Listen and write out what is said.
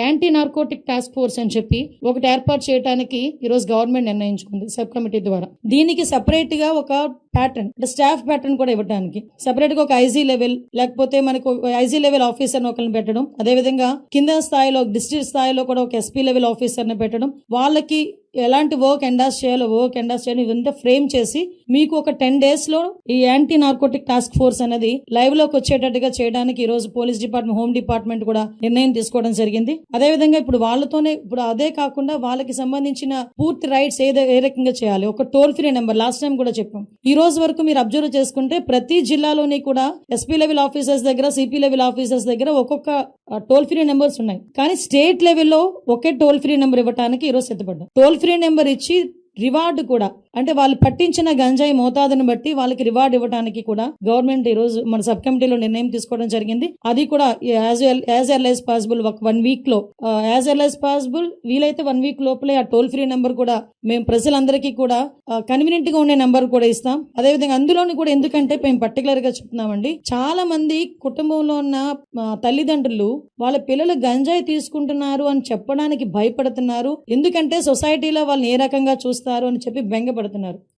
Anti narcotic task force అని చెప్పి ఒకటి ఏర్పాటు చేయడానికి ఈరోజు గవర్నమెంట్ నిర్ణయించుకుంది సబ్ కమిటీ ద్వారా. దీనికి సెపరేట్ గా ఒక ప్యాటర్న్ అంటే స్టాఫ్ ప్యాటర్న్ కూడా ఇవ్వడానికి సెపరేట్ గా ఒక ఐజీ లెవెల్ లేకపోతే మనకు ఐజీ లెవెల్ ఆఫీసర్ ఒకరిని పెట్టడం, అదేవిధంగా కింద స్థాయిలో డిస్ట్రిక్ట్ స్థాయిలో కూడా ఒక ఎస్పీ లెవెల్ ఆఫీసర్ ని పెట్టడం, వాళ్ళకి ఎలాంటి వర్క్ ఎండాస్ చేయాలి ఇదంతా ఫ్రేమ్ చేసి మీకు ఒక 10 days లో ఈ యాంటీ నార్కోటిక్ టాస్క్ ఫోర్స్ అనేది లైవ్ లోకి వచ్చేటట్టుగా చేయడానికి ఈ రోజు పోలీస్ డిపార్ట్మెంట్, హోమ్ డిపార్ట్మెంట్ కూడా నిర్ణయం తీసుకోవడం జరిగింది. అదేవిధంగా ఇప్పుడు వాళ్ళతోనే ఇప్పుడు అదే కాకుండా వాళ్ళకి సంబంధించిన పూర్తి రైట్స్ ఏ రకంగా చేయాలి, ఒక toll free number last time కూడా చెప్పాం. ఈ రోజు వరకు మీరు అబ్జర్వ్ చేసుకుంటే ప్రతి జిల్లాలోని కూడా ఎస్పీ లెవెల్ ఆఫీసర్స్ దగ్గర, సిపి లెవెల్ ఆఫీసర్స్ దగ్గర ఒక్కొక్క టోల్ ఫ్రీ నెంబర్స్ ఉన్నాయి. కానీ స్టేట్ లెవెల్లో ఒకే టోల్ ఫ్రీ నెంబర్ ఇవ్వడానికి ఈరోజు సిద్ధపడ్డాం. టోల్ ఫ్రీ నెంబర్ ఇచ్చి రివార్డు కూడా అంటే వాళ్ళు పట్టించిన గంజాయి మోతాదును బట్టి వాళ్ళకి రివార్డు ఇవ్వడానికి కూడా గవర్నమెంట్ ఈ రోజు మన సబ్ కమిటీలో నిర్ణయం తీసుకోవడం జరిగింది. అది కూడా యాజ్ ఎర్లీ యాజ్ పాసిబుల్ ఒక 1 week లో యాజ్ ఎర్లీ యాజ్ పాసిబుల్ వీలైతే 1 week లోపలే ఆ టోల్ ఫ్రీ నెంబర్ కూడా మేము ప్రజలందరికీ కూడా కన్వీనియంట్ గా ఉండే నెంబర్ కూడా ఇస్తాం. అదేవిధంగా అందులోని కూడా ఎందుకంటే మేము పర్టికులర్ గా చెప్తున్నామండి, చాలా మంది కుటుంబంలో ఉన్న తల్లిదండ్రులు వాళ్ళ పిల్లలు గంజాయి తీసుకుంటున్నారు అని చెప్పడానికి భయపడుతున్నారు. ఎందుకంటే సొసైటీలో వాళ్ళని ఏ రకంగా చూస్తారు అని చెప్పి బెంగపడుతున్నారు.